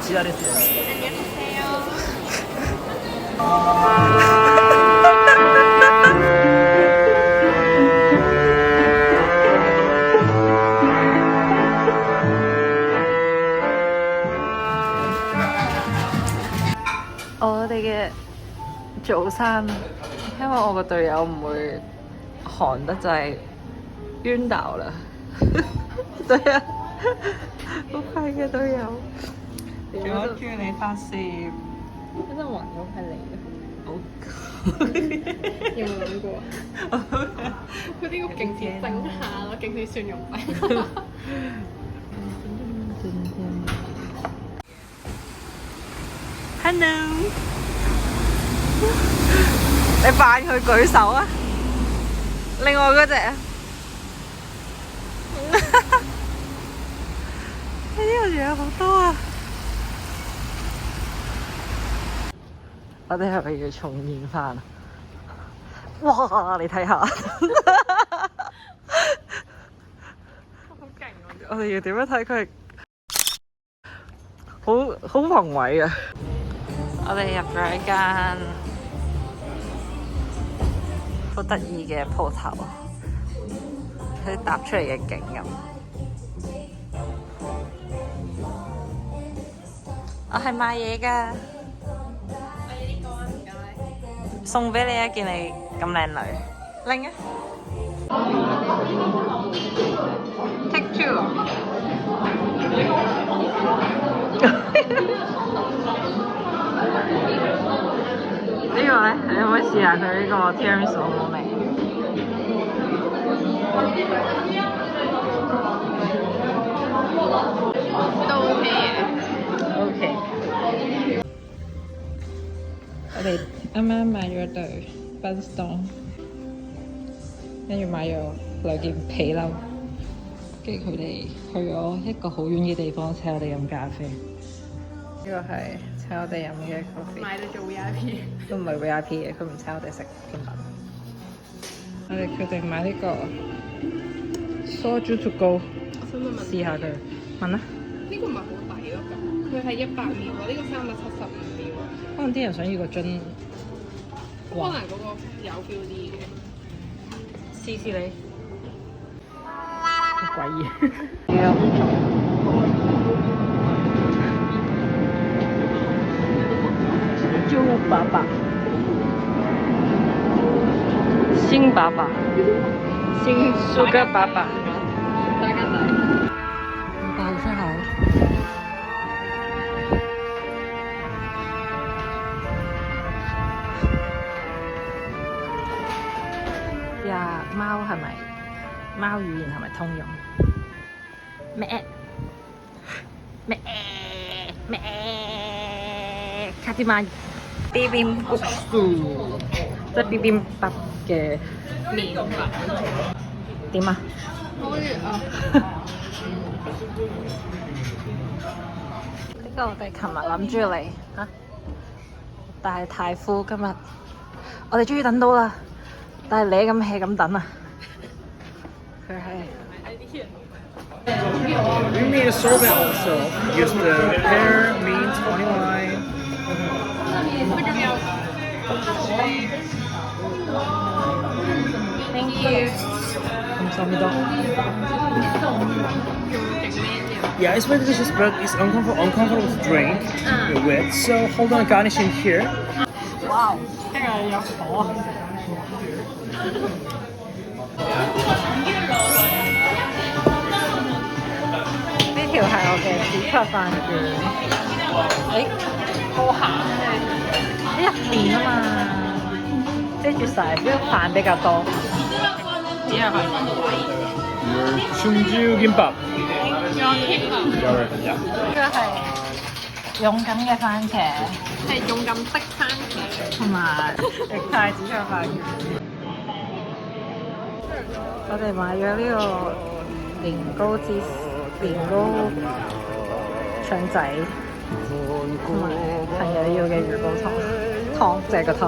지랄했어요.我哋嘅早餐，希望我個隊友唔會寒得滯暈倒啦。對啊，好快嘅隊友。我叫你發泄，一陣暈咗係你嘅。有冇諗過？佢呢個勁似整下咯，勁似蒜蓉餅。Hello， 你扮佢舉手啊！另外嗰隻啊，呢度仲有好多啊！我哋係咪要重現翻啊？哇！你睇下，好勁啊！我哋要點樣睇佢？好宏偉啊！我哋入咗一間好得意嘅鋪頭，佢搭出嚟嘅景咁。我係賣嘢㗎，送俾你啊！見你咁靚女，拎啊 ！Take two。呢個咧，你可唔可以試下佢呢個 tiramisu 好唔好味？都 OK 嘅。OK。我哋啱啱買咗對 Buzz-Stone， 跟住買咗兩件皮褸，跟住佢哋去咗一個好遠嘅地方請我哋飲咖啡。呢個係請我哋飲嘅咖啡。買到做 VIP。都唔係 VIP 嘅，佢唔請我哋食甜品。我哋決定買呢個 Soju to go， 我想問試下佢。問啦。呢個唔係好抵咯，咁佢係100秒喎，呢個375秒啊。可能啲人想要個樽，可能嗰個有 feel 啲嘅。試試你。好詭異。豬爸爸，新爸爸，新蘇格爸爸。大家仔。爆出口。呀，貓係咪？貓語言係咪通用？咩？咩？咩？卡啲曼 bibimbap， 即係 bibimbap 嘅麵粉。點啊？好熱啊！呢個我哋琴日諗住嚟嚇，但係太夫今日我哋終於等到啦，但係你咁 hea 咁等啊！佢係。We made a sorbet also. Used the pear, mint, honey lime. 佢仲有 Thank you。咁收唔到。Yeah, it's very delicious, but it's uncomfortable to drink with. So hold on, garnishing here. 哇！聽日有火啊！呢條係我嘅自測飯卷。好鹹呢入邊啊嘛，遮住晒，呢個飯比較多。只係飯Chungju gimbap. 呢個係勇敢嘅番茄，係勇敢的番茄。同埋液態紫菜飯卷。我哋買咗呢個年糕腸仔，同埋朋友要嘅魚煲湯，即係個湯。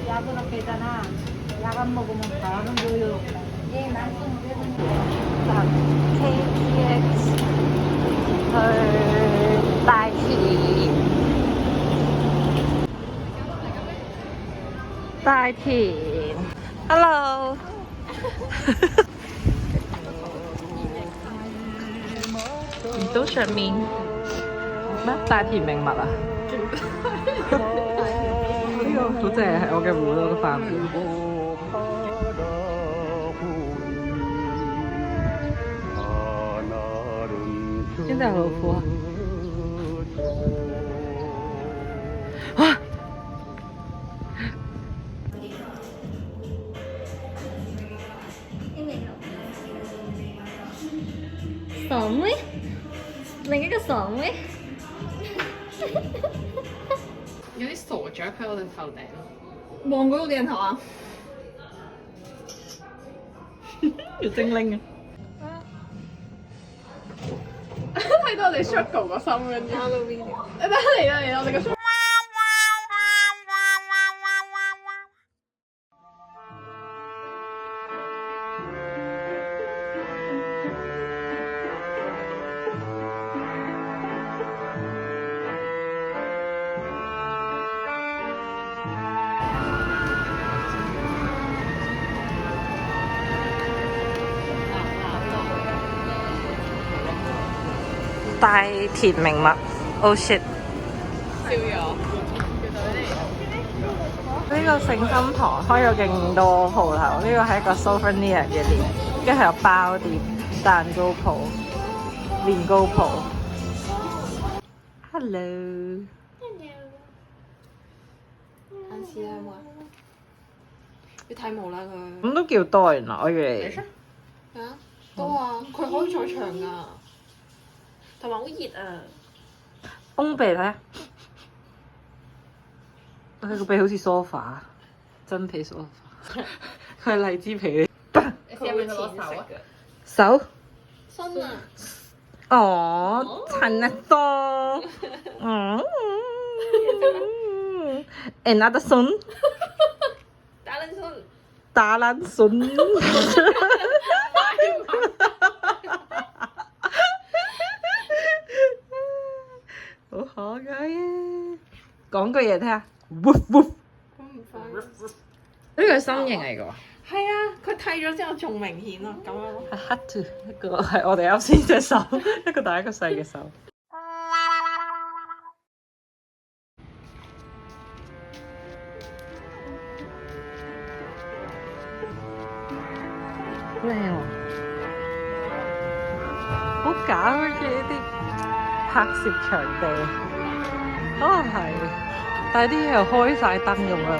약은 없잖아. 약 안 먹으면 바로 보여. 얘 말씀 KTX 헐 đại田 Hello 唔到上面咩？大田名物啊？呢個好正，係我嘅葫蘆嘅範本。現在有老虎啊！啊！爽咩？另一個爽咩？有啲傻雀喺我哋頭頂。望嗰個鏡頭啊！要精靈啊！睇到我哋 struggle 個心跟住。你睇嚟啦嚟啦，我哋個。大田名物 ，Oh shit！笑咗。呢個聖心堂開咗勁多鋪頭，呢個係一個 souvenir 嘅店，跟住係有包店、蛋糕鋪、年糕鋪。Hello，眼試啦，有冇啊？要睇毛啦佢。咁都叫多原來，我以為係啊，多啊，佢可以坐長㗎，同埋好熱啊。翁鼻睇下，佢個鼻好似 sofa， 真皮 sofa， 佢係荔枝皮。你試下俾佢攞手啊？手？新啊！哦，襯得多。Another son， 打冷손。打冷筍。好可愛啊！講句嘢聽下，woof woof。咁唔快。呢個係心形嚟㗎。係啊，佢剃咗之後仲明顯啊，咁樣咯。係 hard to 一個係我哋啱先隻手，一個大一個細嘅手。靚喎，好假嘅呢啲拍攝場地，可能係，但係啲嘢又開晒燈咁樣。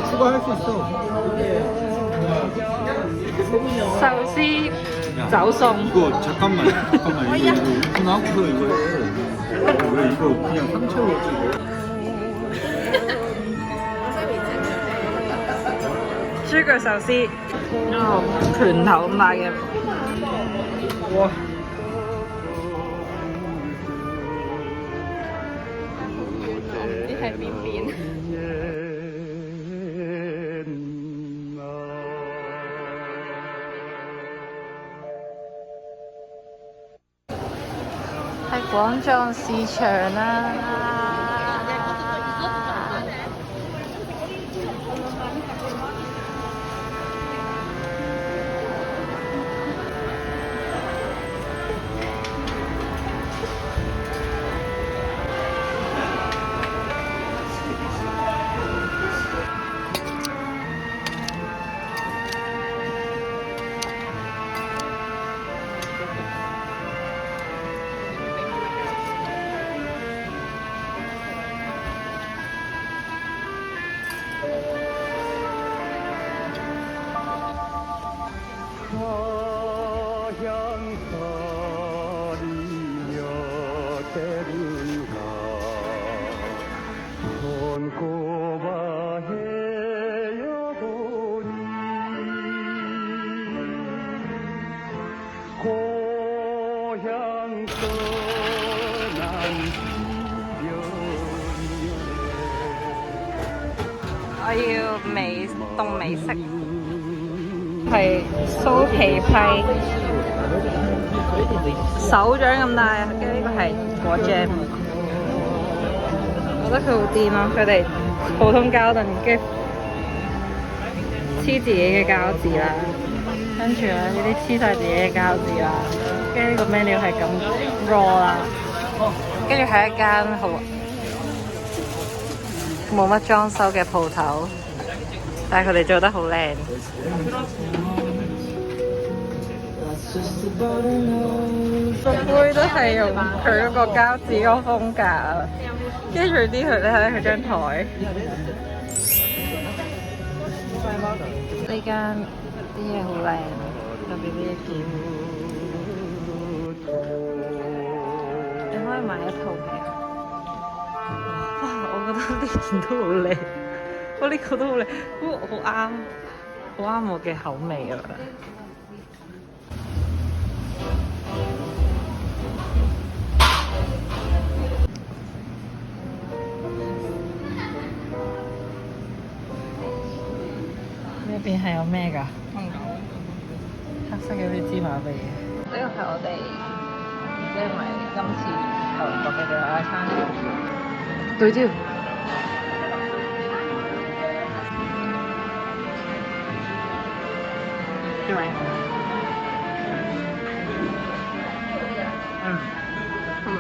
추가할 수 있어. 壽司走餸。 이거 잠깐만 이거 오픈하고서 이거 왜 이거 그냥 상처로 이거 豬腳壽司，拳頭咁大嘅，哇！唔知喺邊邊。係廣藏市場啦。凍美式，係酥皮批，手掌咁大，跟住呢個係果醬。我覺得佢好癲咯，佢哋普通膠凳跟住黐自己嘅膠紙啦，跟住咧呢啲黐晒自己嘅膠紙啦，跟住呢個 menu 係咁 raw 啦，跟住係一間好冇乜裝修嘅鋪頭，但係佢哋做得好靚。個杯都係用佢嗰個膠紙嗰個風格啊，跟住啲佢咧喺佢張台。呢間啲嘢好靚，特別呢一件，你可以買一套嘅。哇！我覺得呢件都好靚，我呢個都好靚，好啱我嘅口味啊！呢邊係有咩㗎？黑色嘅啲芝麻味。呢個係我哋即係咪今次韓國嘅最後一餐？對焦。係咪？嗯。係嘛？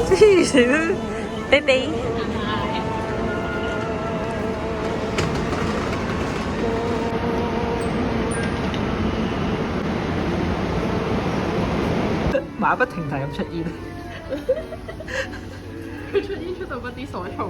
黐線，baby。馬不停蹄咁出現，佢出煙出到不知所措。